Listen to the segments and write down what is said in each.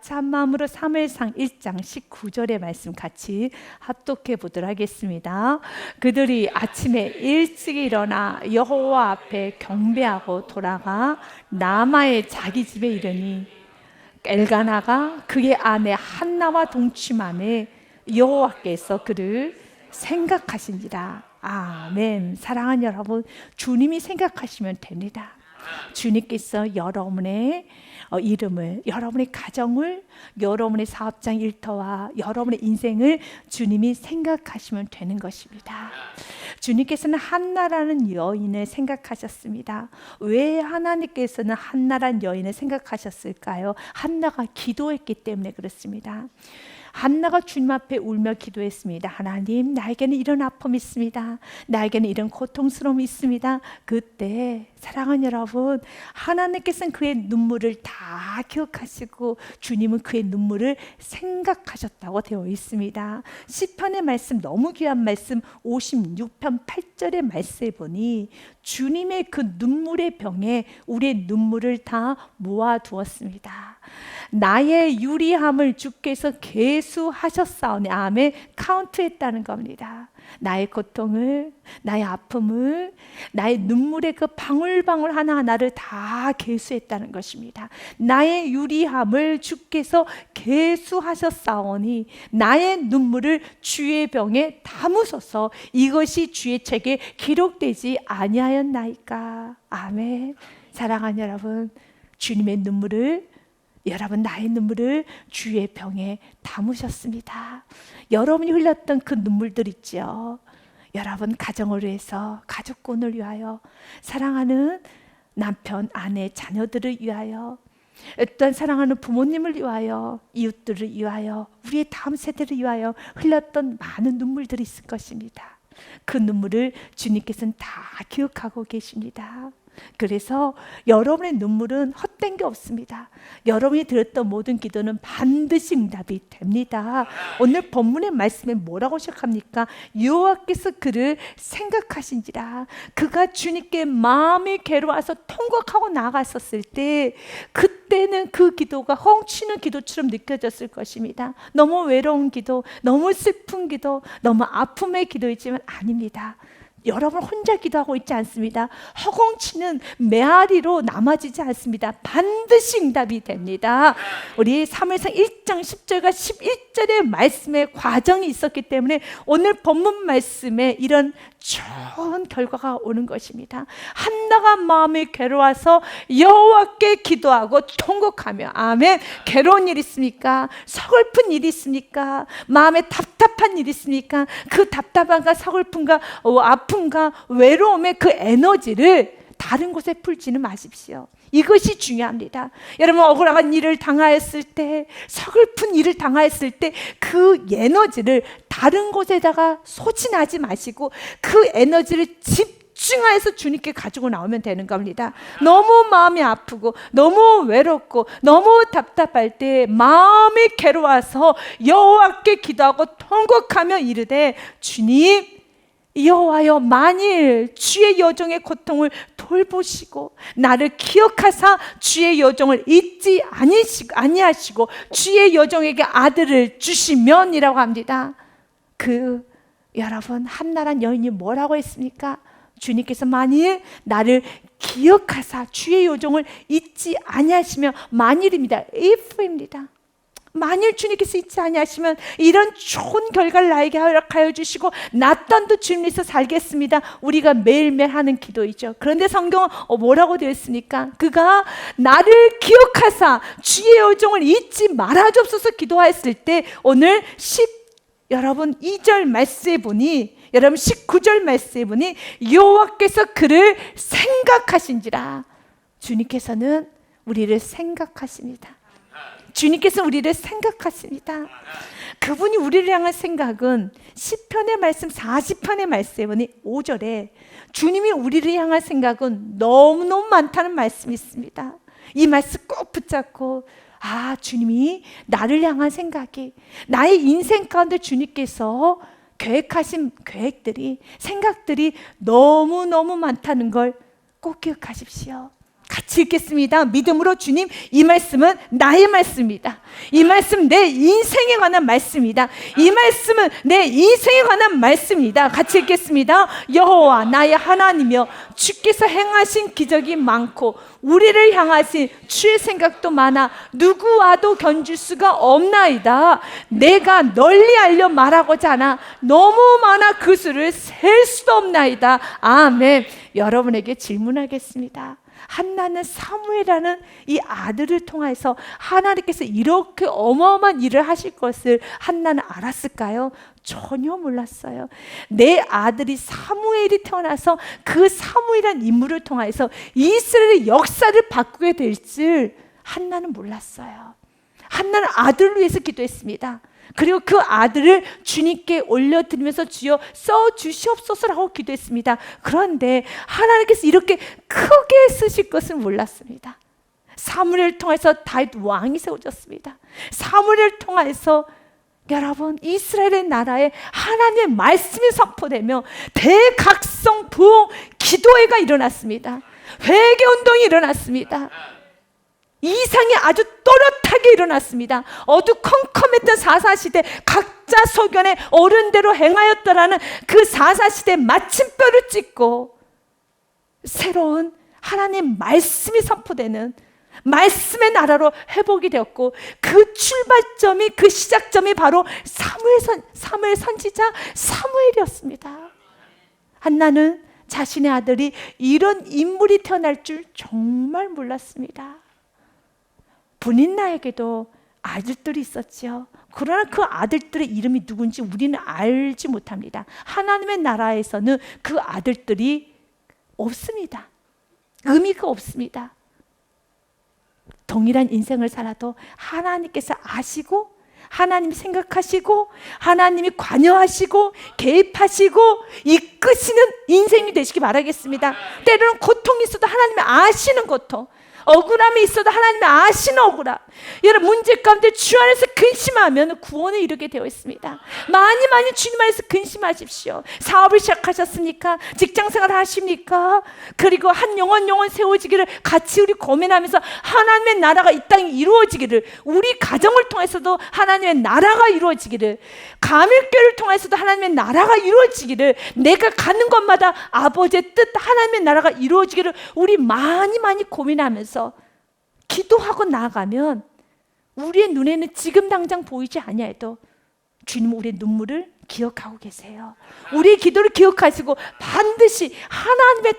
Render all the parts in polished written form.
참마음으로 사무엘상 1장 19절의 말씀 같이 합독해 보도록 하겠습니다. 그들이 아침에 일찍 일어나 여호와 앞에 경배하고 돌아가 라마의 자기 집에 이르니 엘가나가 그의 아내 한나와 동침하매 여호와께서 그를 생각하신지라. 아멘. 사랑하는 여러분, 주님이 생각하시면 됩니다. 주님께서 여러분의 이름을, 여러분의 가정을, 여러분의 사업장 일터와 여러분의 인생을 주님이 생각하시면 되는 것입니다. 주님께서는 한나라는 여인을 생각하셨습니다. 왜 하나님께서는 한나라는 여인을 생각하셨을까요? 한나가 기도했기 때문에 그렇습니다. 한나가 주님 앞에 울며 기도했습니다. 하나님, 나에게는 이런 아픔이 있습니다. 나에게는 이런 고통스러움이 있습니다. 그때 사랑하는 여러분, 하나님께서는 그의 눈물을 다 기억하시고 주님은 그의 눈물을 생각하셨다고 되어 있습니다. 시편의 말씀, 너무 귀한 말씀 56편 8절의 말씀에 보니 주님의 그 눈물의 병에 우리의 눈물을 다 모아두었습니다. 나의 유리함을 주께서 계수하셨사오니, 아멘. 카운트했다는 겁니다. 나의 고통을, 나의 아픔을, 나의 눈물의 그 방울방울 하나하나를 다 계수했다는 것입니다. 나의 유리함을 주께서 계수하셨사오니 나의 눈물을 주의 병에 담으소서. 이것이 주의 책에 기록되지 아니하였나이까. 아멘. 사랑하는 여러분, 주님의 눈물을, 여러분 나의 눈물을 주의 병에 담으셨습니다. 여러분이 흘렸던 그 눈물들 있죠. 여러분 가정을 위해서, 가족군을 위하여, 사랑하는 남편, 아내, 자녀들을 위하여, 어떤 사랑하는 부모님을 위하여, 이웃들을 위하여, 우리의 다음 세대를 위하여 흘렸던 많은 눈물들이 있을 것입니다. 그 눈물을 주님께서는 다 기억하고 계십니다. 그래서 여러분의 눈물은 헛된 게 없습니다. 여러분이 드렸던 모든 기도는 반드시 응답이 됩니다. 오늘 본문의 말씀에 뭐라고 시작합니까? 여호와께서 그를 생각하신지라. 그가 주님께 마음이 괴로워서 통곡하고 나아갔었을 때, 그때는 그 기도가 헛치는 기도처럼 느껴졌을 것입니다. 너무 외로운 기도, 너무 슬픈 기도, 너무 아픔의 기도이지만 아닙니다. 여러분 혼자 기도하고 있지 않습니다. 허공치는 메아리로 남아지지 않습니다. 반드시 응답이 됩니다. 우리 사무엘상 1장 10절과 11절의 말씀의 과정이 있었기 때문에 오늘 본문 말씀에 이런 좋은 결과가 오는 것입니다. 한나가 마음이 괴로워서 여호와께 기도하고 통곡하며, 아멘. 괴로운 일 있습니까? 서글픈 일 있습니까? 마음에 답답한 일 있습니까? 그 답답함과 서글픔과 아픔과 외로움의 그 에너지를 다른 곳에 풀지는 마십시오. 이것이 중요합니다. 여러분 억울한 일을 당하였을 때, 서글픈 일을 당하였을 때 그 에너지를 다른 곳에다가 소진하지 마시고 그 에너지를 집중해서 주님께 가지고 나오면 되는 겁니다. 너무 마음이 아프고 너무 외롭고 너무 답답할 때 마음이 괴로워서 여호와께 기도하고 통곡하며 이르되, 주님 여호와여, 만일 주의 여종의 고통을 돌보시고 나를 기억하사 주의 여종을 잊지 아니하시고 주의 여종에게 아들을 주시면이라고 합니다. 여러분 한나란 여인이 뭐라고 했습니까? 주님께서 만일 나를 기억하사 주의 여종을 잊지 아니하시면, 만일입니다. if입니다. 만일 주님께서 잊지 아니하시면 이런 좋은 결과를 나에게 허락하여 주시고 나 또한도 주님께서 살겠습니다. 우리가 매일매일 하는 기도이죠. 그런데 성경은 뭐라고 되어 있습니까? 그가 나를 기억하사 주의 여종을 잊지 말아주옵소서 기도하였을 때, 오늘 여러분 2절 말씀에 보니, 여러분 19절 말씀에 보니 여호와께서 그를 생각하신지라. 주님께서는 우리를 생각하십니다. 주님께서 우리를 생각하십니다. 그분이 우리를 향한 생각은 시편의 말씀 40편의 말씀에 보니 5절에 주님이 우리를 향한 생각은 너무너무 많다는 말씀이 있습니다. 이 말씀 꼭 붙잡고, 주님이 나를 향한 생각이, 나의 인생 가운데 주님께서 계획하신 계획들이, 생각들이 너무너무 많다는 걸 꼭 기억하십시오. 같이 읽겠습니다. 믿음으로 주님, 이 말씀은 나의 말씀입니다. 이 말씀 내 인생에 관한 말씀이다. 이 말씀은 내 인생에 관한 말씀이다. 같이 읽겠습니다. 여호와 나의 하나님이여, 주께서 행하신 기적이 많고 우리를 향하신 주의 생각도 많아 누구와도 견줄 수가 없나이다. 내가 널리 알려 말하고자 하나 너무 많아 그 수를 셀 수도 없나이다. 아멘. 여러분에게 질문하겠습니다. 한나는 사무엘이라는 이 아들을 통해서 하나님께서 이렇게 어마어마한 일을 하실 것을 한나는 알았을까요? 전혀 몰랐어요. 내 아들이 사무엘이 태어나서 그 사무엘이라는 인물을 통해서 이스라엘의 역사를 바꾸게 될 줄 한나는 몰랐어요. 한나는 아들을 위해서 기도했습니다. 그리고 그 아들을 주님께 올려드리면서 주여 써주시옵소서라고 기도했습니다. 그런데 하나님께서 이렇게 크게 쓰실 것을 몰랐습니다. 사무엘을 통해서 다윗 왕이 세워졌습니다. 사무엘을 통해서 여러분, 이스라엘의 나라에 하나님의 말씀이 선포되며 대각성 부흥 기도회가 일어났습니다. 회개운동이 일어났습니다. 이상이 아주 또렷하게 일어났습니다. 어두컴컴했던 사사시대, 각자 소견에 어른대로 행하였더라는 그 사사시대에 마침표를 찍고 새로운 하나님의 말씀이 선포되는 말씀의 나라로 회복이 되었고, 그 출발점이, 그 시작점이 바로 사무엘 선지자 사무엘이었습니다. 한나는 자신의 아들이 이런 인물이 태어날 줄 정말 몰랐습니다. 분인나에게도 아들들이 있었지요. 그러나 그 아들들의 이름이 누군지 우리는 알지 못합니다. 하나님의 나라에서는 그 아들들이 없습니다. 의미가 없습니다. 동일한 인생을 살아도 하나님께서 아시고, 하나님이 생각하시고, 하나님이 관여하시고 개입하시고 이끄시는 인생이 되시기 바라겠습니다. 때로는 고통이 있어도 하나님이 아시는 고통, 억울함이 있어도 하나님이 아시는 억울함, 여러분 문제 가운데 주 안에서 근심하면 구원에 이르게 되어 있습니다. 많이 주님 안에서 근심하십시오. 사업을 시작하셨습니까? 직장생활 하십니까? 그리고 한 영혼 세워지기를 같이 우리 고민하면서 하나님의 나라가 이 땅에 이루어지기를, 우리 가정을 통해서도 하나님의 나라가 이루어지기를, 가밀교회를 통해서도 하나님의 나라가 이루어지기를, 내가 가는 곳마다 아버지의 뜻, 하나님의 나라가 이루어지기를 우리 많이 고민하면서 기도하고 나아가면 우리의 눈에는 지금 당장 보이지 아니해도 주님은 우리의 눈물을 기억하고 계세요. 우리의 기도를 기억하시고 반드시 하나님의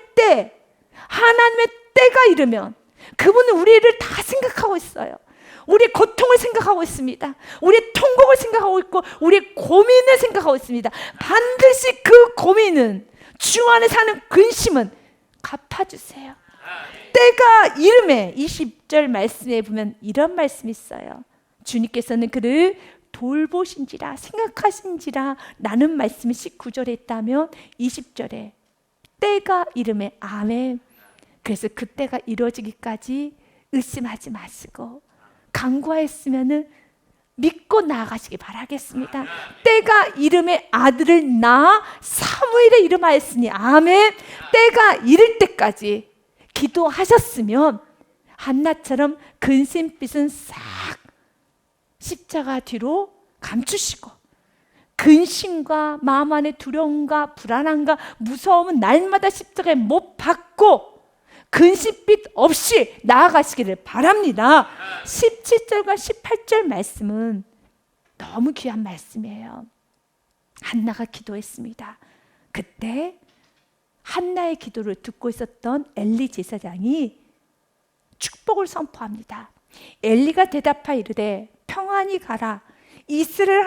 때가 이르면 그분은 우리를 다 생각하고 있어요. 우리의 고통을 생각하고 있습니다. 우리의 통곡을 생각하고 있고 우리의 고민을 생각하고 있습니다. 반드시 그 고민은, 주 안에 사는 근심은 갚아주세요. 때가 이름에 20절 말씀에 보면 이런 말씀이 있어요. 주님께서는 그를 돌보신지라 생각하신지라 라는 말씀이 19절에 있다면 20절에 때가 이름에 아멘. 그래서 그 때가 이루어지기까지 의심하지 마시고 간구하였으면은 믿고 나아가시기 바라겠습니다. 때가 이름에 아들을 낳아 사무엘의 이름하였으니 아멘. 때가 이를 때까지 기도하셨으면 한나처럼 근심빛은 싹 십자가 뒤로 감추시고, 근심과 마음 안의 두려움과 불안함과 무서움은 날마다 십자가에 못 박고 근심빛 없이 나아가시기를 바랍니다. 17절과 18절 말씀은 너무 귀한 말씀이에요. 한나가 기도했습니다. 그때 한나의 기도를 듣고 있었던 엘리 제사장이 축복을 선포합니다. 엘리가 대답하여 이르되 평안히 가라. 이스라엘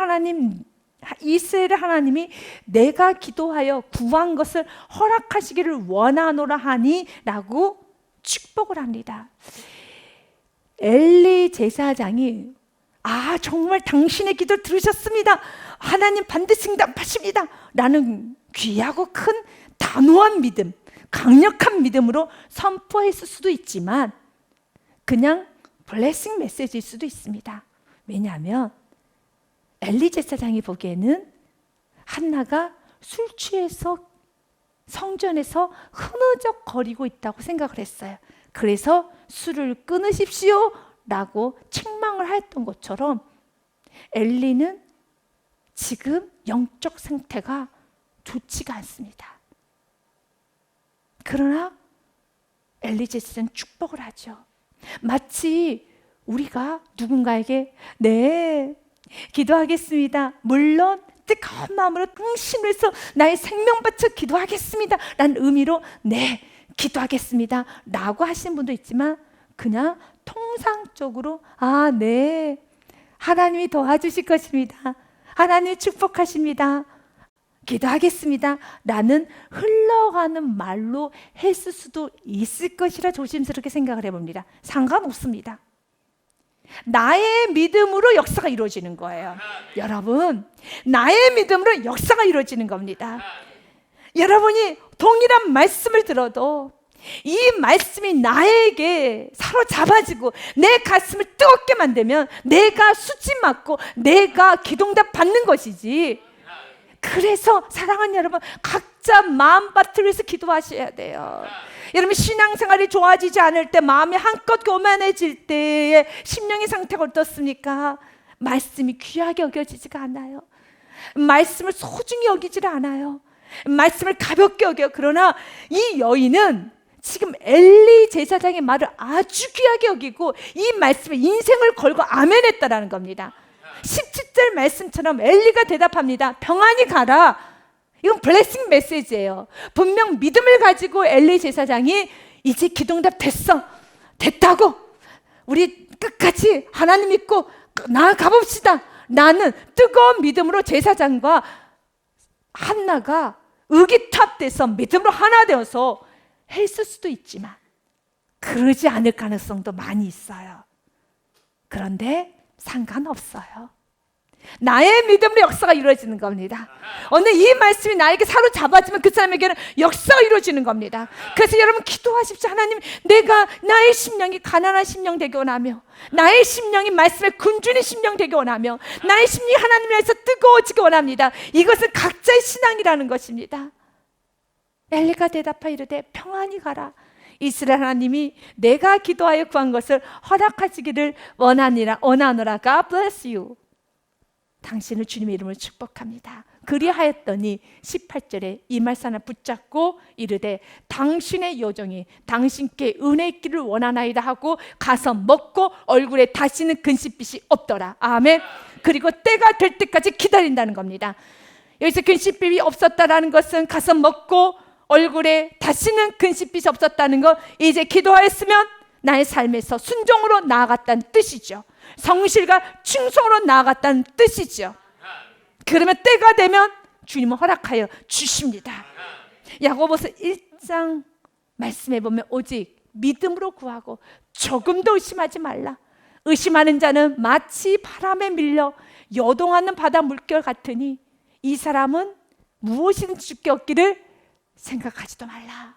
하나님이 내가 기도하여 구한 것을 허락하시기를 원하노라 하니 라고 축복을 합니다. 엘리 제사장이 정말 당신의 기도 들으셨습니다. 하나님 반드시 응답하십니다. 라는 귀하고 큰 단호한 믿음, 강력한 믿음으로 선포했을 수도 있지만 그냥 블레싱 메시지일 수도 있습니다. 왜냐하면 엘리 제사장이 보기에는 한나가 술 취해서 성전에서 흐느적거리고 있다고 생각을 했어요. 그래서 술을 끊으십시오 라고 책망을 하였던 것처럼 엘리는 지금 영적 상태가 좋지가 않습니다. 그러나 엘리 제사장은 축복을 하죠. 마치 우리가 누군가에게 네, 기도하겠습니다. 물론 뜨거운 마음으로 당신을 위해서 나의 생명 바쳐 기도하겠습니다 라는 의미로 네, 기도하겠습니다 라고 하시는 분도 있지만 그냥 통상적으로 네, 하나님이 도와주실 것입니다. 하나님이 축복하십니다. 기도하겠습니다 라는 흘러가는 말로 했을 수도 있을 것이라 조심스럽게 생각을 해봅니다. 상관없습니다. 나의 믿음으로 역사가 이루어지는 거예요. 여러분, 나의 믿음으로 역사가 이루어지는 겁니다. 여러분이 동일한 말씀을 들어도 이 말씀이 나에게 사로잡아지고 내 가슴을 뜨겁게 만들면 내가 수치 맞고 내가 기도응답 받는 것이지. 그래서 사랑하는 여러분, 각자 마음밭을 위해서 기도하셔야 돼요. 여러분, 신앙생활이 좋아지지 않을 때, 마음이 한껏 교만해질 때의 심령의 상태가 어떻습니까? 말씀이 귀하게 여겨지지가 않아요. 말씀을 소중히 여기질 않아요. 말씀을 가볍게 여겨요. 그러나 이 여인은 지금 엘리 제사장의 말을 아주 귀하게 여기고 이 말씀에 인생을 걸고 아멘했다라는 겁니다. 17절 말씀처럼 엘리가 대답합니다. 평안히 가라. 이건 블레싱 메시지예요. 분명 믿음을 가지고 엘리 제사장이 이제 기도응답 됐다고 우리 끝까지 하나님 믿고 나아가 봅시다. 나는 뜨거운 믿음으로 제사장과 한나가 의기탑돼서 믿음으로 하나 되어서 했을 수도 있지만 그러지 않을 가능성도 많이 있어요. 그런데 상관없어요. 나의 믿음으로 역사가 이루어지는 겁니다. 오늘 이 말씀이 나에게 사로잡아지면 그 사람에게는 역사가 이루어지는 겁니다. 그래서 여러분 기도하십시오. 하나님, 내가 나의 심령이 가난한 심령 되기 원하며 나의 심령이 말씀에 굶주린 심령 되기 원하며 나의 심령이 하나님을 위해서 뜨거워지기 원합니다. 이것은 각자의 신앙이라는 것입니다. 엘리가 대답하여 이르되 평안히 가라. 이스라엘 하나님이 내가 기도하여 구한 것을 허락하시기를 원하노라. God bless you. 당신을 주님의 이름으로 축복합니다. 그리하였더니 18절에 이 말씀 하나 붙잡고 이르되 당신의 요정이 당신께 은혜 있기를 원하나이다 하고 가서 먹고 얼굴에 다시는 근심빛이 없더라. 아멘. 그리고 때가 될 때까지 기다린다는 겁니다. 여기서 근심빛이 없었다라는 것은 가서 먹고 얼굴에 다시는 근심빛이 없었다는 것, 이제 기도하였으면 나의 삶에서 순종으로 나아갔다는 뜻이죠. 성실과 충성으로 나아갔다는 뜻이죠. 그러면 때가 되면 주님은 허락하여 주십니다. 야고보서 1장 말씀해 보면 오직 믿음으로 구하고 조금도 의심하지 말라. 의심하는 자는 마치 바람에 밀려 여동하는 바다 물결 같으니 이 사람은 무엇이든지 주께 얻기를 생각하지도 말라.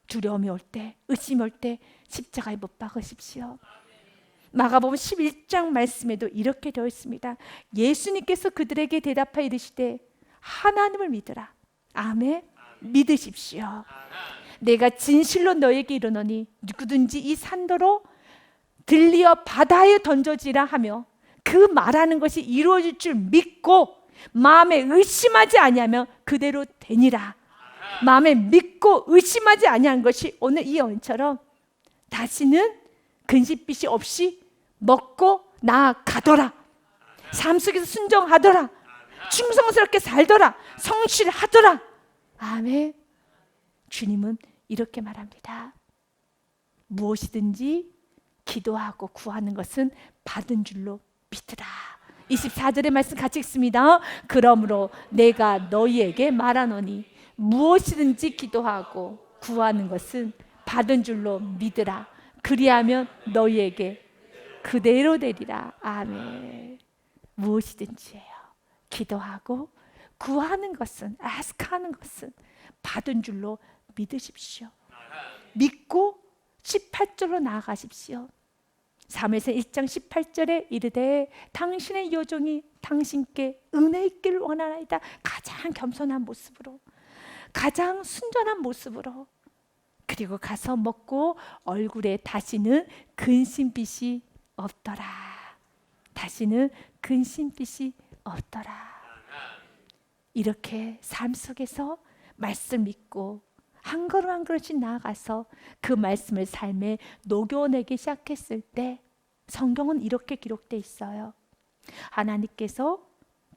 두려움이 올 때, 의심이 올 때 십자가에 못 박으십시오. 마가복음 11장 말씀에도 이렇게 되어 있습니다. 예수님께서 그들에게 대답하여 이르시되 하나님을 믿으라. 아멘. 믿으십시오. 내가 진실로 너에게 이르노니 누구든지 이 산도로 들리어 바다에 던져지라 하며 그 말하는 것이 이루어질 줄 믿고 마음에 의심하지 아니하면 그대로 되니라. 마음에 믿고 의심하지 아니한 것이 오늘 이 여인처럼 다시는 근심빛이 없이 먹고 나아가더라. 삶 속에서 순종하더라. 충성스럽게 살더라. 성실하더라. 아멘. 주님은 이렇게 말합니다. 무엇이든지 기도하고 구하는 것은 받은 줄로 믿으라. 24절의 말씀 같이 읽습니다. 그러므로 내가 너희에게 말하노니 무엇이든지 기도하고 구하는 것은 받은 줄로 믿으라. 그리하면 너희에게 그대로 되리라. 아멘. 무엇이든지예요. 기도하고 구하는 것은, 아스크하는 것은 받은 줄로 믿으십시오. 믿고 18절로 나아가십시오. 사무엘상 1장 18절에 이르되 당신의 여종이 당신께 은혜 있기를 원하나이다. 가장 겸손한 모습으로, 가장 순전한 모습으로, 그 그리고 가서 먹고 얼굴에 다시는 근심빛이 없더라. 다시는 근심빛이 없더라. 이렇게 삶 속에서 말씀 믿고 한 걸음 한 걸음씩 나아가서 그 말씀을 삶에 녹여내기 시작했을 때 성경은 이렇게 기록되어 있어요. 하나님께서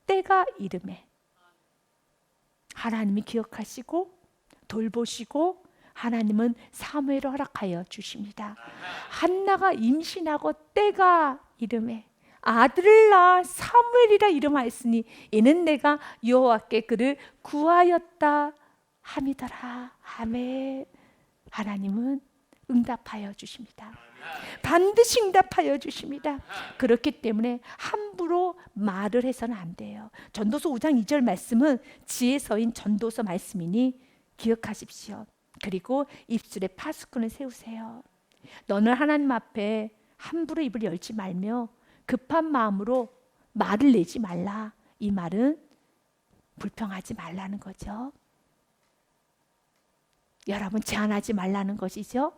때가 이름에 하나님이 기억하시고 돌보시고 하나님은 사무엘을 허락하여 주십니다. 한나가 임신하고 때가 이름에 아들을 낳아 사무엘이라 이름하였으니 이는 내가 여호와께 그를 구하였다 함이더라. 아멘. 하나님은 응답하여 주십니다. 반드시 응답하여 주십니다. 그렇기 때문에 함부로 말을 해서는 안 돼요. 전도서 5장 2절 말씀은 지혜서인 전도서 말씀이니 기억하십시오. 그리고 입술에 파수꾼을 세우세요. 너는 하나님 앞에 함부로 입을 열지 말며 급한 마음으로 말을 내지 말라. 이 말은 불평하지 말라는 거죠. 여러분 제한하지 말라는 것이죠.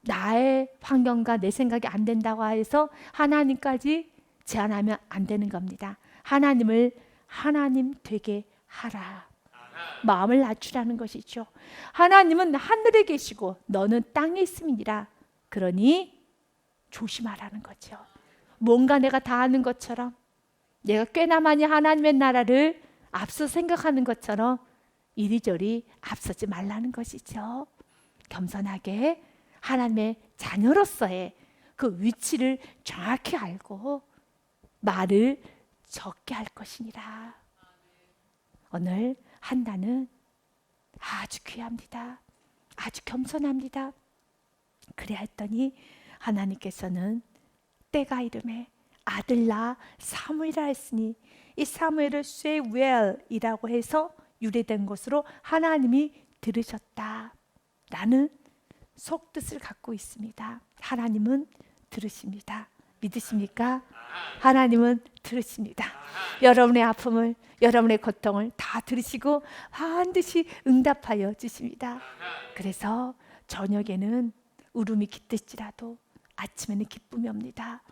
나의 환경과 내 생각이 안 된다고 해서 하나님까지 제한하면 안 되는 겁니다. 하나님을 하나님 되게 하라. 마음을 낮추라는 것이죠. 하나님은 하늘에 계시고 너는 땅에 있음이니라. 그러니 조심하라는 거죠. 뭔가 내가 다 아는 것처럼 내가 꽤나 많이 하나님의 나라를 앞서 생각하는 것처럼 이리저리 앞서지 말라는 것이죠. 겸손하게 하나님의 자녀로서의 그 위치를 정확히 알고 말을 적게 할 것이니라. 오늘 한나는 아주 귀합니다. 아주 겸손합니다. 그래 했더니 하나님께서는 때가 이름에 아들 낳아 사무엘이라 했으니 이 사무엘을 쇠웰이라고 해서 유래된 것으로 하나님이 들으셨다 라는 속뜻을 갖고 있습니다. 하나님은 들으십니다. 믿으십니까? 하나님은 들으십니다. 여러분의 아픔을, 여러분의 고통을 다 들으시고 반드시 응답하여 주십니다. 그래서 저녁에는 울음이 깃들지라도 아침에는 기쁨이 옵니다.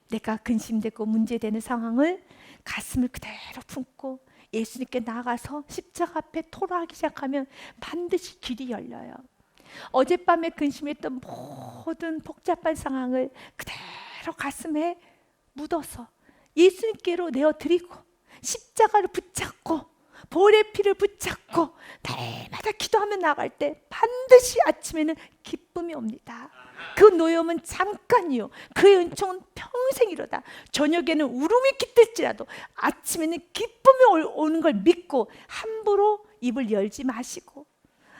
내가 근심되고 문제되는 상황을 가슴을 그대로 품고 예수님께 나가서 십자가 앞에 토로하기 시작하면 반드시 길이 열려요. 어젯밤에 근심했던 모든 복잡한 상황을 그대로 가슴에 묻어서 예수님께로 내어드리고 십자가를 붙잡고 볼의 피를 붙잡고 날마다 기도하며 나갈 때 반드시 아침에는 기쁨이 옵니다. 그 노여움은 잠깐이요, 그의 은총은 평생이로다. 저녁에는 울음이 깃들지라도 아침에는 기쁨이 오는 걸 믿고 함부로 입을 열지 마시고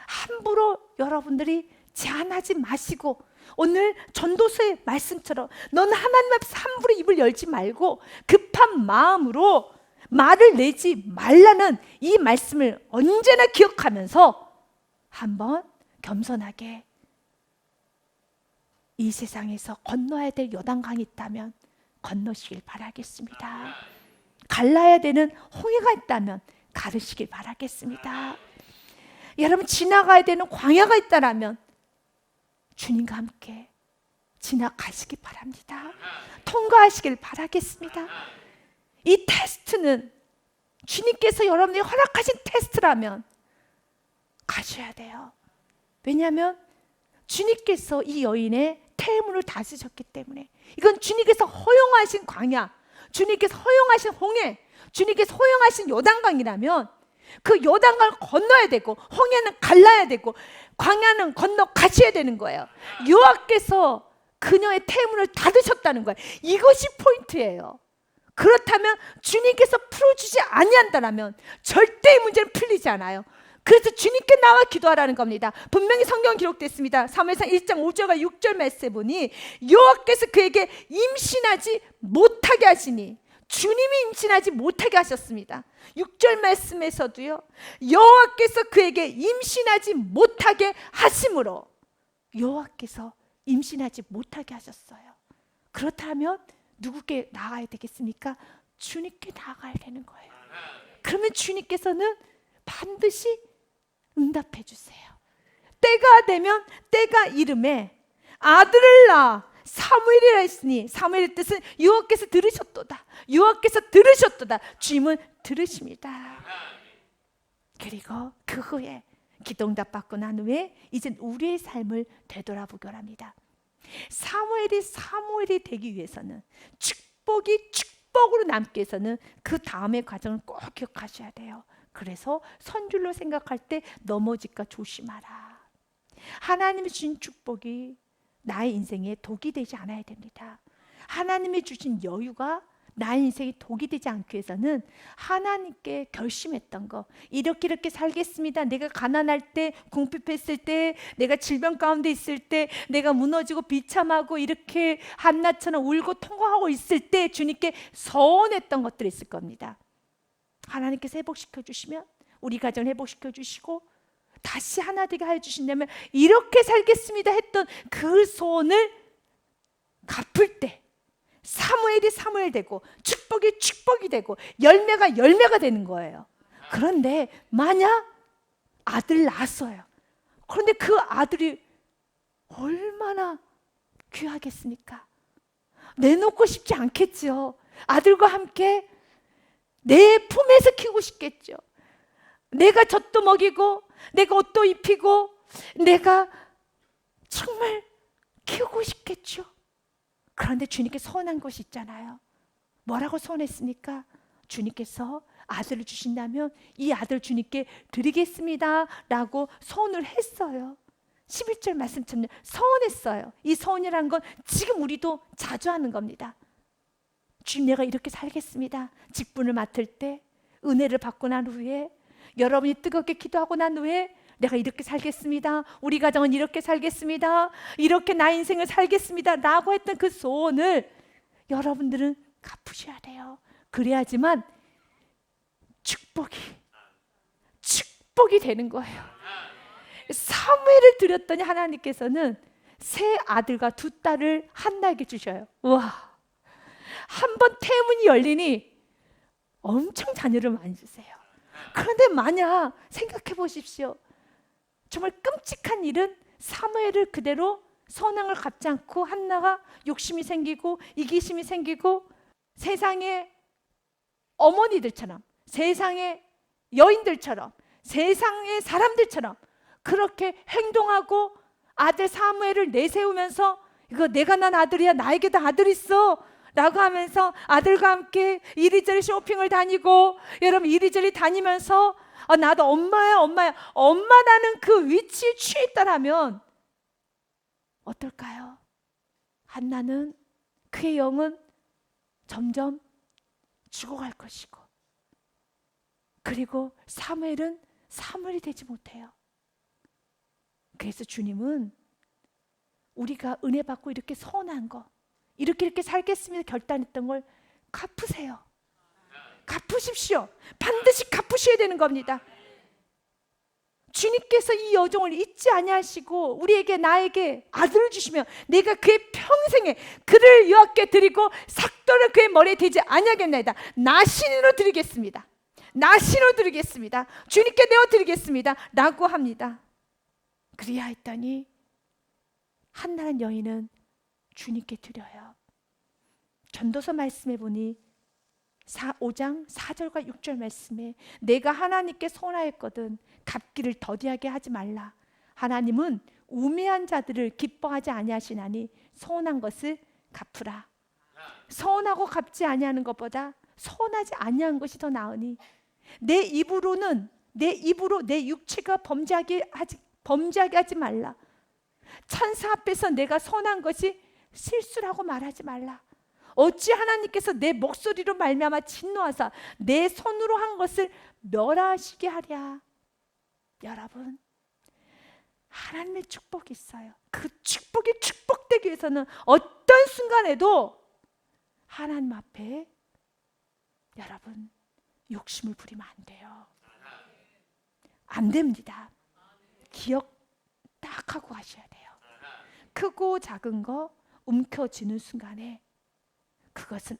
함부로 여러분들이 제한하지 마시고 오늘 전도서의 말씀처럼 너는 하나님 앞에서 함부로 입을 열지 말고 급한 마음으로 말을 내지 말라는 이 말씀을 언제나 기억하면서 한번 겸손하게 이 세상에서 건너야 될 요단강이 있다면 건너시길 바라겠습니다. 갈라야 되는 홍해가 있다면 가르시길 바라겠습니다. 여러분 지나가야 되는 광야가 있다면 주님과 함께 지나가시기 바랍니다. 통과하시길 바라겠습니다. 이 테스트는 주님께서 여러분이 허락하신 테스트라면 가셔야 돼요. 왜냐하면 주님께서 이 여인의 태문을 다스셨기 때문에 이건 주님께서 허용하신 광야, 주님께서 허용하신 홍해, 주님께서 허용하신 요단강이라면 그 요단강을 건너야 되고 홍해는 갈라야 되고 광야는 건너가셔야 되는 거예요. 여호와께서 그녀의 태문을 닫으셨다는 거예요. 이것이 포인트예요. 그렇다면 주님께서 풀어주지 아니한다면 절대 이 문제는 풀리지 않아요. 그래서 주님께 나와 기도하라는 겁니다. 분명히 성경 기록됐습니다. 사무엘상 1장 5절과 6절 말씀에 보니 여호와께서 그에게 임신하지 못하게 하시니 주님이 임신하지 못하게 하셨습니다. 6절 말씀에서도요, 여호와께서 그에게 임신하지 못하게 하심으로 여호와께서 임신하지 못하게 하셨어요. 그렇다면 누구께 나가야 되겠습니까? 주님께 나가야 되는 거예요. 그러면 주님께서는 반드시 응답해 주세요. 때가 되면 때가 이름에 아들을 낳아 사무엘이라 했으니 사무엘의 뜻은 여호와께서 들으셨도다. 여호와께서 들으셨도다. 주님은 들으십니다. 그리고 그 후에 기도응답 받고 난 후에 이젠 우리의 삶을 되돌아보기 합니다. 사무엘이 되기 위해서는 축복이 축복으로 남기 위해서는 그 다음의 과정을 꼭 기억하셔야 돼요. 그래서 선줄로 생각할 때 넘어질까 조심하라. 하나님이 주신 축복이 나의 인생에 독이 되지 않아야 됩니다. 하나님이 주신 여유가 나의 인생이 독이 되지 않기 위해서는 하나님께 결심했던 거, 이렇게 살겠습니다. 내가 가난할 때, 궁핍했을 때, 내가 질병 가운데 있을 때, 내가 무너지고 비참하고 이렇게 한나처럼 울고 통곡하고 있을 때 주님께 서원했던 것들이 있을 겁니다. 하나님께서 회복시켜 주시면 우리 가정을 회복시켜 주시고 다시 하나 되게 해 주신다면 이렇게 살겠습니다 했던 그 소원을 갚을 때 사무엘이 사무엘 되고 축복이 축복이 되고 열매가 열매가 되는 거예요. 그런데 만약 아들 낳았어요. 그런데 그 아들이 얼마나 귀하겠습니까? 내놓고 싶지 않겠죠. 아들과 함께 내 품에서 키우고 싶겠죠. 내가 젖도 먹이고 내가 옷도 입히고 내가 정말 키우고 싶겠죠. 그런데 주님께 서원한 것이 있잖아요. 뭐라고 서원했습니까? 주님께서 아들을 주신다면 이 아들 주님께 드리겠습니다 라고 서원을 했어요. 11절 말씀처럼 서원했어요. 이 서원이라는 건 지금 우리도 자주 하는 겁니다. 주님, 내가 이렇게 살겠습니다. 직분을 맡을 때 은혜를 받고 난 후에 여러분이 뜨겁게 기도하고 난 후에 내가 이렇게 살겠습니다. 우리 가정은 이렇게 살겠습니다. 이렇게 나 인생을 살겠습니다 라고 했던 그 소원을 여러분들은 갚으셔야 돼요. 그래야지만 축복이 되는 거예요. 사무엘을 드렸더니 하나님께서는 세 아들과 두 딸을 한나에게 주셔요. 우와, 한 번 태문이 열리니 엄청 자녀를 많이 주세요. 그런데 만약 생각해 보십시오. 정말 끔찍한 일은 사무엘을 그대로 선왕을 갚지 않고 한나가 욕심이 생기고 이기심이 생기고 세상의 어머니들처럼, 세상의 여인들처럼, 세상의 사람들처럼 그렇게 행동하고 아들 사무엘을 내세우면서 이거 내가 난 아들이야, 나에게도 아들 있어 라고 하면서 아들과 함께 이리저리 쇼핑을 다니고 여러분 이리저리 다니면서 나도 엄마야 엄마라는 그 위치에 취해 있다라면 어떨까요? 한나는 그의 영은 점점 죽어갈 것이고 그리고 사무엘은 사무엘이 되지 못해요. 그래서 주님은 우리가 은혜 받고 이렇게 서운한 거 이렇게 살겠습니다 결단했던 걸 갚으세요. 갚으십시오. 반드시 갚으셔야 되는 겁니다. 주님께서 이 여종을 잊지 아니하시고 우리에게 나에게 아들을 주시면 내가 그의 평생에 그를 여호와께 드리고 삭도를 그의 머리에 대지 아니하겠나이다. 나신으로 드리겠습니다. 나신으로 드리겠습니다. 주님께 내어 드리겠습니다 라고 합니다. 그리야 했더니 한나라는 여인은 주님께 드려요. 전도서 말씀해 보니 5장 4절과 6절 말씀에 내가 하나님께 서원하였거든 갚기를 더디하게 하지 말라. 하나님은 우매한 자들을 기뻐하지 아니하시나니 서원한 것을 갚으라. 서원하고 갚지 아니하는 것보다 서원하지 아니한 것이 더 나으니 내 입으로 내 육체가 범죄하게 하지 말라. 천사 앞에서 내가 선한 것이 실수라고 말하지 말라. 어찌 하나님께서 내 목소리로 말미암아 진노하사 내 손으로 한 것을 멸하시게 하랴. 여러분, 하나님의 축복이 있어요. 그 축복이 축복되기 위해서는 어떤 순간에도 하나님 앞에 여러분 욕심을 부리면 안 돼요. 안 됩니다. 기억 딱 하고 하셔야 돼요. 크고 작은 거 움켜쥐는 순간에 그것은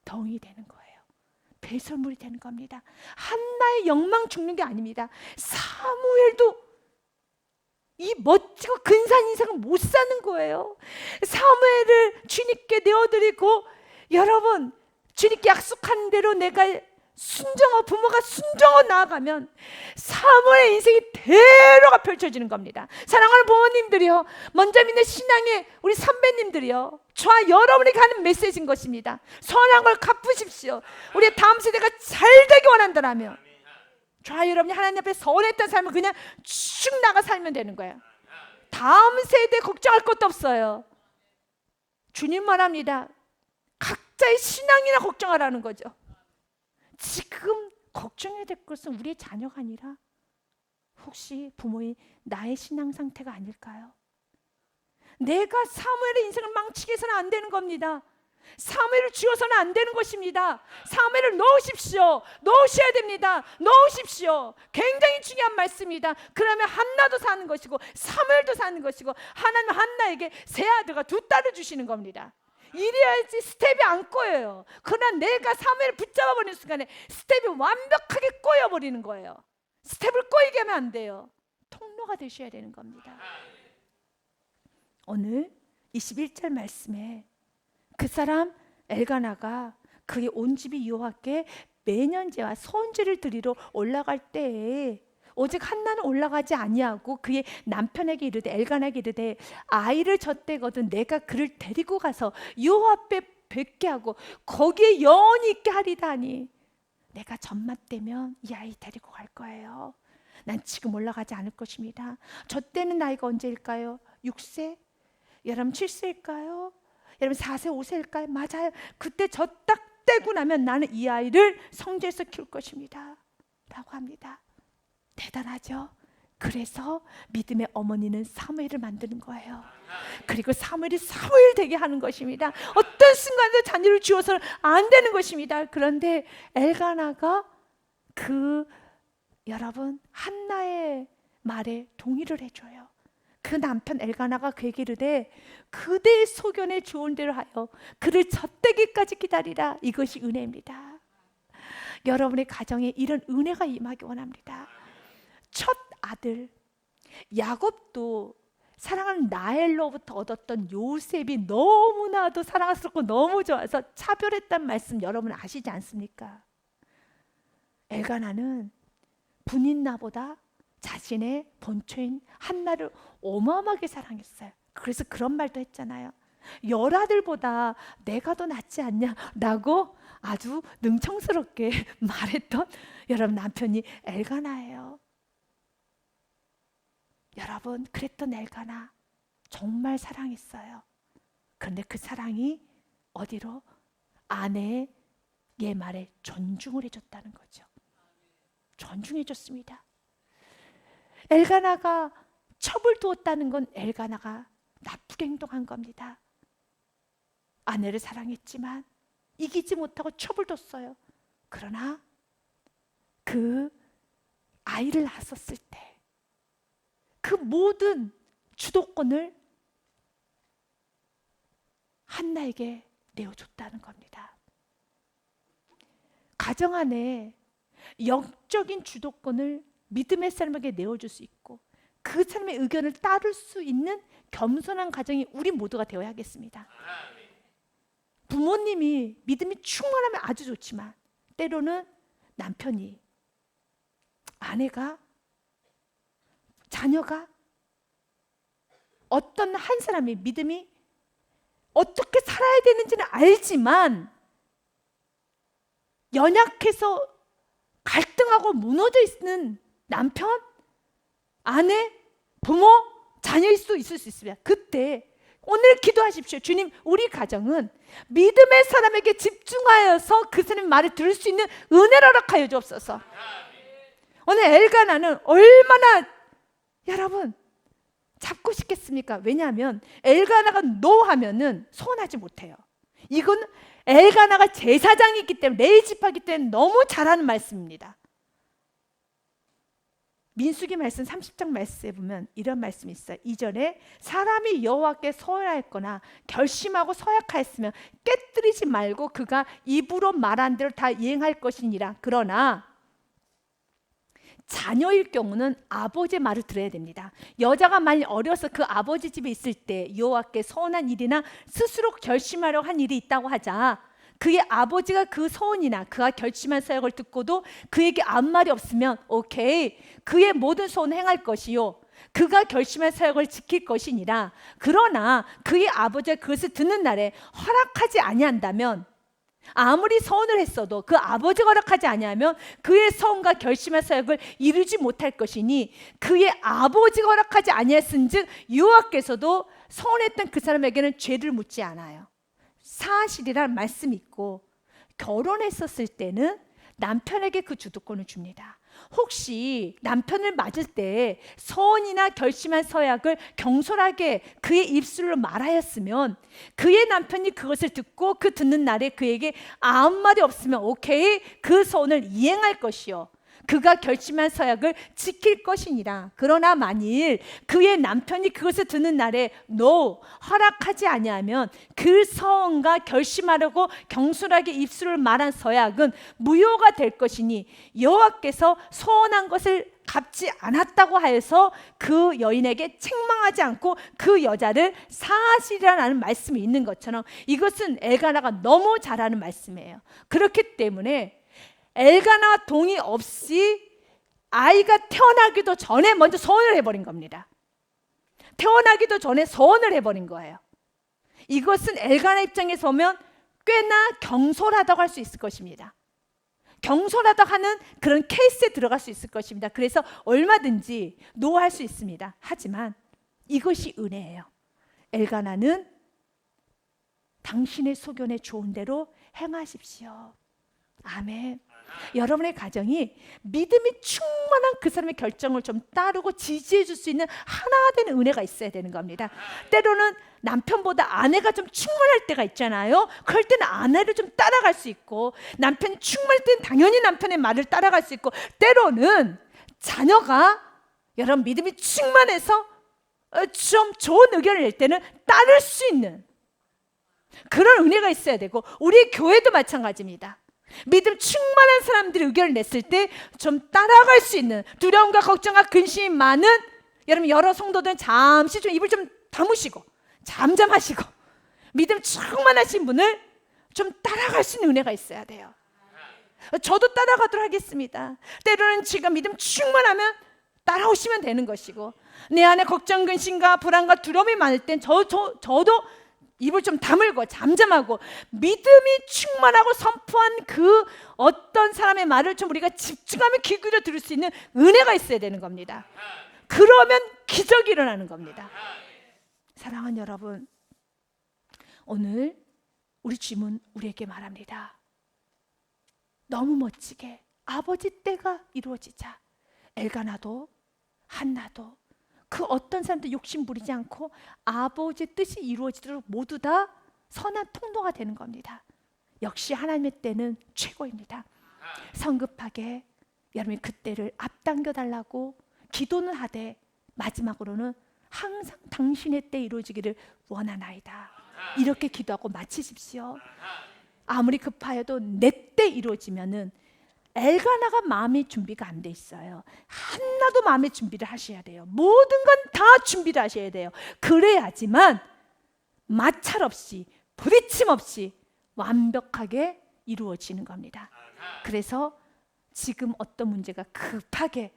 덩이 되는 거예요. 배설물이 되는 겁니다. 한나의 영망 죽는 게 아닙니다. 사무엘도 이 멋지고 근사한 인생을 못 사는 거예요. 사무엘을 주님께 내어드리고, 여러분, 주님께 약속한 대로 내가 부모가 순종하고 나아가면 사무엘의 인생이 대로가 펼쳐지는 겁니다. 사랑하는 부모님들이요, 먼저 믿는 신앙의 우리 선배님들이요, 저와 여러분에게 하는 메시지인 것입니다. 선한 걸 갚으십시오. 우리의 다음 세대가 잘 되기 원한다면 저와 여러분이 하나님 앞에 선했던 삶을 그냥 쭉 나가 살면 되는 거예요. 다음 세대 걱정할 것도 없어요. 주님 말합니다. 각자의 신앙이나 걱정하라는 거죠. 지금 걱정해야 될 것은 우리의 자녀가 아니라 혹시 부모의 나의 신앙 상태가 아닐까요? 내가 사무엘의 인생을 망치게 해서는 안 되는 겁니다. 사무엘을 쥐어서는 안 되는 것입니다. 사무엘을 넣으십시오. 넣으셔야 됩니다. 넣으십시오. 굉장히 중요한 말씀입니다. 그러면 한나도 사는 것이고 사무엘도 사는 것이고, 하나님은 한나에게 세 아들과 두 딸을 주시는 겁니다. 이래야지 스텝이 안 꼬여요. 그러나 내가 사무엘을 붙잡아버리는 순간에 스텝이 완벽하게 꼬여버리는 거예요. 스텝을 꼬이게 하면 안 돼요. 통로가 되셔야 되는 겁니다. 오늘 21절 말씀에 그 사람 엘가나가 그의 온 집이 여호와께 매년제와 소원제를 드리러 올라갈 때에 오직 한나는 올라가지 아니하고 그의 남편에게 이르되, 엘가나에게 이르되, 아이를 젖대거든 내가 그를 데리고 가서 여호와 앞에 뵙게 하고 거기에 영원히 있게 하리다 하니, 내가 전맛되면 이 아이 데리고 갈 거예요. 난 지금 올라가지 않을 것입니다. 젖대는 나이가 언제일까요? 6세? 여러분 7세일까요? 여러분 4세 5세일까요? 맞아요. 그때 저 딱 떼고 나면 나는 이 아이를 성지에서 키울 것입니다 라고 합니다. 대단하죠? 그래서 믿음의 어머니는 사무엘을 만드는 거예요. 그리고 사무엘이 사무엘 되게 하는 것입니다. 어떤 순간에도 자녀를 주어서는 안 되는 것입니다. 그런데 엘가나가 여러분 한나의 말에 동의를 해줘요. 그 남편 엘가나가 그에게 이르되, 그대의 소견에 좋은 대로 하여 그를 젖대기까지 기다리라. 이것이 은혜입니다. 여러분의 가정에 이런 은혜가 임하기 원합니다. 첫 아들 야곱도 사랑하는 라헬로부터 얻었던 요셉이 너무나도 사랑스럽고 너무 좋아서 차별했단 말씀 여러분 아시지 않습니까? 엘가나는 분인나보다 자신의 본처인 한나를 어마어마하게 사랑했어요. 그래서 그런 말도 했잖아요. 열아들보다 내가 더 낫지 않냐라고 아주 능청스럽게 말했던 여러분 남편이 엘가나예요. 여러분, 그랬던 엘가나 정말 사랑했어요. 그런데 그 사랑이 어디로? 아내의 말에 존중을 해줬다는 거죠. 존중해줬습니다. 엘가나가 첩을 두었다는 건 엘가나가 나쁘게 행동한 겁니다. 아내를 사랑했지만 이기지 못하고 첩을 뒀어요. 그러나 그 아이를 낳았을 때 그 모든 주도권을 한나에게 내어줬다는 겁니다. 가정 안에 영적인 주도권을 믿음의 사람에게 내어줄 수 있고 그 사람의 의견을 따를 수 있는 겸손한 가정이 우리 모두가 되어야겠습니다. 부모님이 믿음이 충만하면 아주 좋지만 때로는 남편이, 아내가, 자녀가, 어떤 한 사람이 믿음이 어떻게 살아야 되는지는 알지만 연약해서 갈등하고 무너져 있는 남편, 아내, 부모, 자녀일 수 있을 수 있습니다. 그때 오늘 기도하십시오. 주님, 우리 가정은 믿음의 사람에게 집중하여서 그 사람의 말을 들을 수 있는 은혜를 허락하여 주옵소서. 오늘 엘가나는 얼마나 여러분 잡고 싶겠습니까? 왜냐하면 엘가나가 노하면은 소원하지 못해요. 이건 엘가나가 제사장이 있기 때문에, 레위지파이기 때문에 너무 잘하는 말씀입니다. 민수기 말씀 30장 말씀에 보면 이런 말씀이 있어요. 2절에 사람이 여호와께 서약했거나 결심하고 서약하였으면 깨뜨리지 말고 그가 입으로 말한 대로 다 이행할 것이니라. 그러나 자녀일 경우는 아버지의 말을 들어야 됩니다. 여자가 만일 어려서 그 아버지 집에 있을 때 여호와께 서운한 일이나 스스로 결심하려고 한 일이 있다고 하자, 그의 아버지가 그 소원이나 그가 결심한 사역을 듣고도 그에게 아무 말이 없으면 오케이, 그의 모든 소원을 행할 것이요 그가 결심한 사역을 지킬 것이니라. 그러나 그의 아버지가 그것을 듣는 날에 허락하지 아니한다면, 아무리 서원을 했어도 그 아버지가 허락하지 아니하면 그의 서원과 결심한 사역을 이루지 못할 것이니, 그의 아버지가 허락하지 아니했은즉 여호와께서도 서원했던 그 사람에게는 죄를 묻지 않아요. 사실이란 말씀이 있고, 결혼했었을 때는 남편에게 그 주도권을 줍니다. 혹시 남편을 맞을 때 서원이나 결심한 서약을 경솔하게 그의 입술로 말하였으면, 그의 남편이 그것을 듣고 그 듣는 날에 그에게 아무 말이 없으면 오케이, 그 서원을 이행할 것이요 그가 결심한 서약을 지킬 것이니라. 그러나 만일 그의 남편이 그것을 듣는 날에 no, 허락하지 아니하면 그 서원과 결심하려고 경솔하게 입술을 말한 서약은 무효가 될 것이니, 여호와께서 서원한 것을 갚지 않았다고 하여서 그 여인에게 책망하지 않고 그 여자를 사실이라는 말씀이 있는 것처럼, 이것은 엘가나가 너무 잘 아는 말씀이에요. 그렇기 때문에 엘가나 동의 없이 아이가 태어나기도 전에 먼저 서원을 해버린 겁니다. 태어나기도 전에 서원을 해버린 거예요. 이것은 엘가나 입장에서 보면 꽤나 경솔하다고 할 수 있을 것입니다. 경솔하다고 하는 그런 케이스에 들어갈 수 있을 것입니다. 그래서 얼마든지 노할 수 있습니다. 하지만 이것이 은혜예요. 엘가나는 당신의 소견에 좋은 대로 행하십시오. 아멘. 여러분의 가정이 믿음이 충만한 그 사람의 결정을 좀 따르고 지지해 줄 수 있는 하나가 되는 은혜가 있어야 되는 겁니다. 때로는 남편보다 아내가 좀 충만할 때가 있잖아요. 그럴 때는 아내를 좀 따라갈 수 있고, 남편이 충만할 때는 당연히 남편의 말을 따라갈 수 있고, 때로는 자녀가 여러분 믿음이 충만해서 좀 좋은 의견을 낼 때는 따를 수 있는 그런 은혜가 있어야 되고, 우리 교회도 마찬가지입니다. 믿음 충만한 사람들이 의견을 냈을 때 좀 따라갈 수 있는, 두려움과 걱정과 근심이 많은 여러분 여러 성도들은 잠시 좀 입을 좀 다무시고 잠잠하시고 믿음 충만하신 분을 좀 따라갈 수 있는 은혜가 있어야 돼요. 저도 따라가도록 하겠습니다. 때로는 지금 믿음 충만하면 따라오시면 되는 것이고, 내 안에 걱정, 근심과 불안과 두려움이 많을 땐 저도 입을 좀 다물고 잠잠하고 믿음이 충만하고 선포한 그 어떤 사람의 말을 좀 우리가 집중하며 귀 기울여 들을 수 있는 은혜가 있어야 되는 겁니다. 그러면 기적이 일어나는 겁니다. 사랑하는 여러분, 오늘 우리 주님은 우리에게 말합니다. 너무 멋지게 아버지 때가 이루어지자 엘가나도 한나도 그 어떤 사람도 욕심 부리지 않고 아버지의 뜻이 이루어지도록 모두 다 선한 통로가 되는 겁니다. 역시 하나님의 때는 최고입니다. 성급하게 여러분이 그 때를 앞당겨 달라고 기도는 하되, 마지막으로는 항상 당신의 때 이루어지기를 원하나이다, 이렇게 기도하고 마치십시오. 아무리 급하여도 내 때 이루어지면은 엘가나가 마음의 준비가 안 돼 있어요. 한나도 마음의 준비를 하셔야 돼요. 모든 건 다 준비를 하셔야 돼요. 그래야지만 마찰 없이 부딪힘 없이 완벽하게 이루어지는 겁니다. 그래서 지금 어떤 문제가 급하게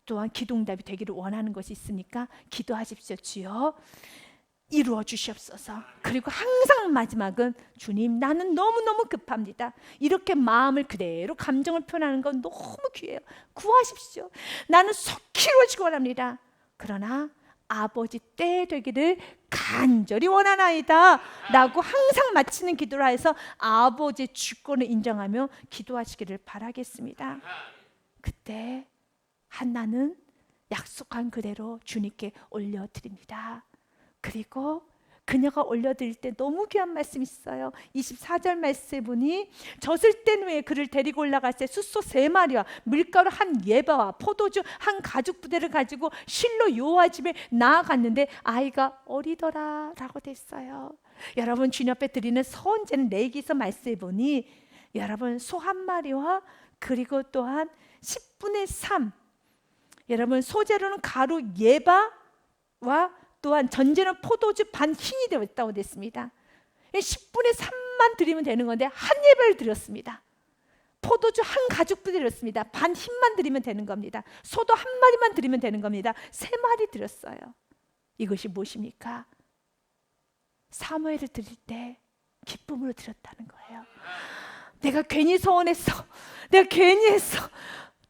또한 기도응답이 되기를 원하는 것이 있으니까 기도하십시오. 주여 이루어 주시옵소서. 그리고 항상 마지막은 주님, 나는 너무너무 급합니다. 이렇게 마음을 그대로 감정을 표현하는 건 너무 귀해요. 구하십시오. 나는 속히 이루어지기 원합니다. 그러나 아버지 때 되기를 간절히 원하나이다 라고 항상 마치는 기도를 해서 아버지의 주권을 인정하며 기도하시기를 바라겠습니다. 그때 한나는 약속한 그대로 주님께 올려드립니다. 그리고 그녀가 올려드릴 때 너무 귀한 말씀이 있어요. 24절 말씀에 보니 젖을 땐 후에 그를 데리고 올라갈 때 숫소 3마리와 밀가루 한 예바와 포도주 한 가죽 부대를 가지고 실로 여호와 집에 나아갔는데 아이가 어리더라 라고 됐어요. 여러분 주님 앞에 드리는 서원제는 레위기서 말씀에 보니 여러분 소 1마리와 그리고 또한 10분의 3 여러분, 소재로는 가루 예바와 또한 전제는 포도주 반 흰이 되었다고 됐습니다. 10분의 3만 드리면 되는 건데 한 예배를 드렸습니다. 포도주 한 가죽도 드렸습니다. 반 흰만 드리면 되는 겁니다. 소도 한 마리만 드리면 되는 겁니다. 3마리 드렸어요. 이것이 무엇입니까? 사무엘을 드릴 때 기쁨으로 드렸다는 거예요. 내가 괜히 소원했어, 내가 괜히 했어,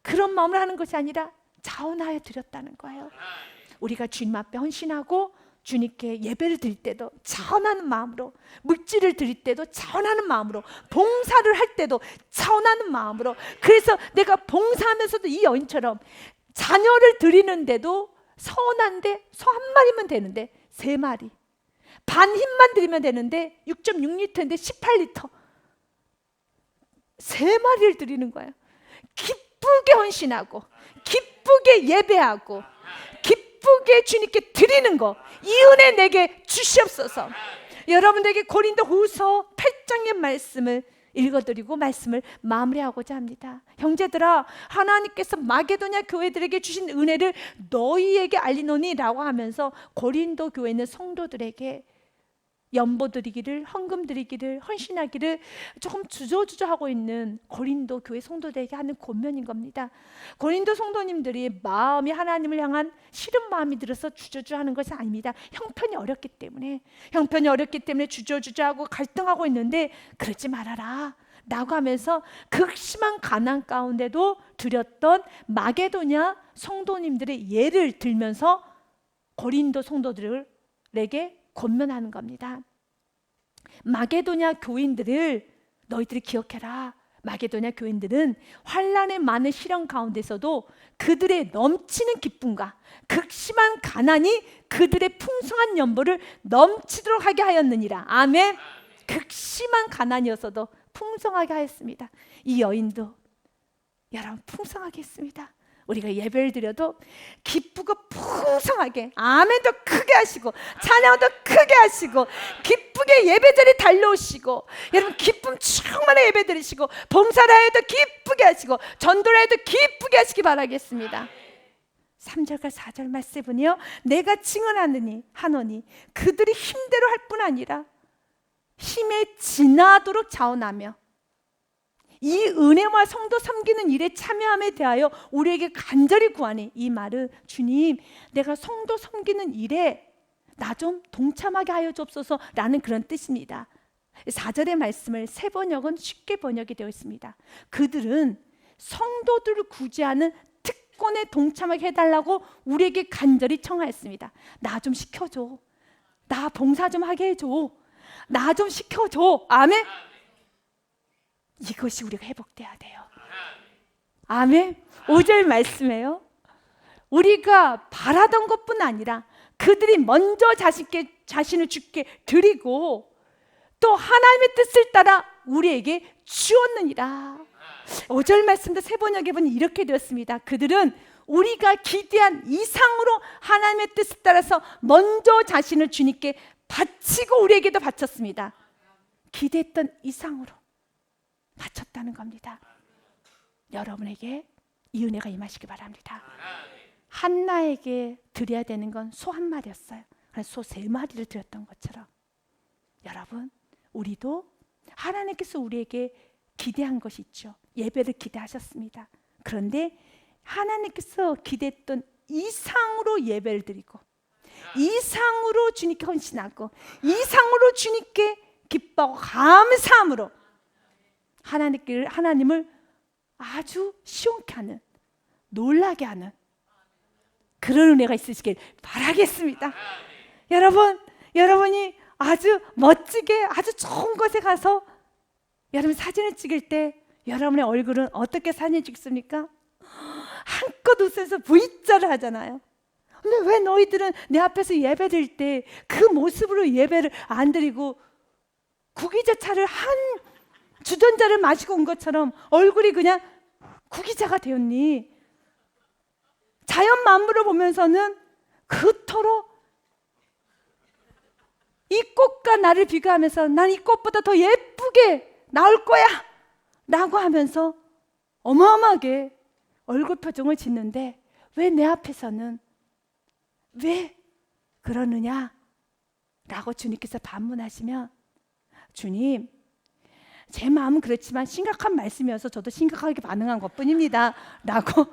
그런 마음을 하는 것이 아니라 자원하여 드렸다는 거예요. 우리가 주님 앞에 헌신하고 주님께 예배를 드릴 때도 자원하는 마음으로, 물질을 드릴 때도 자원하는 마음으로, 봉사를 할 때도 자원하는 마음으로. 그래서 내가 봉사하면서도 이 여인처럼 자녀를 드리는데도 서운한데 소 한 마리면 되는데 3마리, 반 흰만 드리면 되는데 6.6리터인데 18리터 3마리를 드리는 거예요. 기쁘게 헌신하고 기쁘게 예배하고 기쁘게 주님께 드리는 거, 이 은혜 내게 주시옵소서. 여러분들에게 고린도후서 8장의 말씀을 읽어드리고 말씀을 마무리하고자 합니다. 형제들아, 하나님께서 마게도냐 교회들에게 주신 은혜를 너희에게 알리노니 라고 하면서 고린도 교회 있는 성도들에게 연보 드리기를, 헌금 드리기를, 헌신하기를 조금 주저주저하고 있는 고린도 교회 성도들에게 하는 권면인 겁니다. 고린도 성도님들이 마음이 하나님을 향한 싫은 마음이 들어서 주저주저하는 것이 아닙니다. 형편이 어렵기 때문에 주저주저하고 갈등하고 있는데 그러지 말아라 라고 하면서 극심한 가난 가운데도 드렸던 마게도냐 성도님들의 예를 들면서 고린도 성도들에게 권면하는 겁니다. 마게도냐 교인들을 너희들이 기억해라. 마게도냐 교인들은 환난의 많은 시련 가운데서도 그들의 넘치는 기쁨과 극심한 가난이 그들의 풍성한 연보를 넘치도록 하게 하였느니라. 아멘. 극심한 가난이어서도 풍성하게 하였습니다. 이 여인도 여러분 풍성하게 했습니다. 우리가 예배를 드려도 기쁘고 풍성하게, 아멘도 크게 하시고 찬양도 크게 하시고 기쁘게 예배자리에 달려오시고, 여러분 기쁨 충만한 예배 드리시고 봉사를 해도 기쁘게 하시고 전도를 해도 기쁘게 하시기 바라겠습니다. 3절과 4절 말씀에 보니요, 내가 하노니 그들이 힘대로 할 뿐 아니라 힘에 지나도록 자원하며 이 은혜와 성도 섬기는 일에 참여함에 대하여 우리에게 간절히 구하니, 이 말은 주님, 내가 성도 섬기는 일에 나 좀 동참하게 하여 주옵소서라는 그런 뜻입니다. 4절의 말씀을 새 번역은 쉽게 번역이 되어 있습니다. 그들은 성도들을 구제하는 특권에 동참하게 해달라고 우리에게 간절히 청하였습니다. 나 좀 시켜줘, 나 봉사 좀 하게 해줘, 나 좀 시켜줘. 아멘. 이것이 우리가 회복돼야 돼요. 아멘. 5절 말씀에요, 우리가 바라던 것뿐 아니라 그들이 먼저 자신을 주께 드리고 또 하나님의 뜻을 따라 우리에게 주었느니라. 5절 말씀도 새 번역에 보니 이렇게 되었습니다. 그들은 우리가 기대한 이상으로 하나님의 뜻을 따라서 먼저 자신을 주님께 바치고 우리에게도 바쳤습니다. 기대했던 이상으로 바쳤다는 겁니다. 여러분에게 이 은혜가 임하시기 바랍니다. 한나에게 드려야 되는 건 소 한 마리였어요. 소 3마리를 드렸던 것처럼 여러분, 우리도 하나님께서 우리에게 기대한 것이 있죠. 예배를 기대하셨습니다. 그런데 하나님께서 기대했던 이상으로 예배를 드리고 이상으로 주님께 헌신하고 이상으로 주님께 기뻐하고 감사함으로 하나님을 아주 시원케 하는, 놀라게 하는 그런 은혜가 있으시길 바라겠습니다. 여러분이 아주 멋지게 아주 좋은 곳에 가서 여러분 사진을 찍을 때 여러분의 얼굴은 어떻게 사진 찍습니까? 한껏 웃으면서 V자를 하잖아요. 근데 왜 너희들은 내 앞에서 예배 드릴 때 그 모습으로 예배를 안 드리고 구기자차를 한 주전자를 마시고 온 것처럼 얼굴이 그냥 구기자가 되었니? 자연 만물을 보면서는 그토록 이 꽃과 나를 비교하면서 난 이 꽃보다 더 예쁘게 나올 거야 라고 하면서 어마어마하게 얼굴 표정을 짓는데 왜 내 앞에서는 왜 그러느냐? 라고 주님께서 반문하시면, 주님, 제 마음은 그렇지만 심각한 말씀이어서 저도 심각하게 반응한 것뿐입니다 라고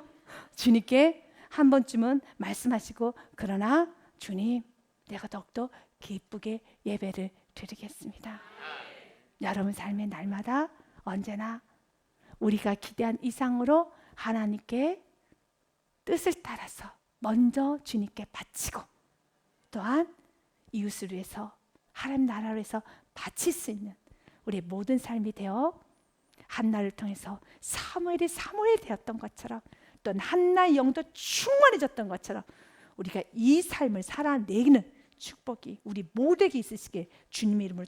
주님께 한 번쯤은 말씀하시고, 그러나 주님, 내가 더욱더 기쁘게 예배를 드리겠습니다. 여러분 삶의 날마다 언제나 우리가 기대한 이상으로 하나님께 뜻을 따라서 먼저 주님께 바치고, 또한 이웃을 위해서, 하나님 나라를 위해서 바칠 수 있는 우리의 모든 삶이 되어, 한나를 통해서 사무엘이 되었던 것처럼, 또 한나의 영도 충만해졌던 것처럼 우리가 이 삶을 살아내는 축복이 우리 모두에게 있으시길 주님의 이름으로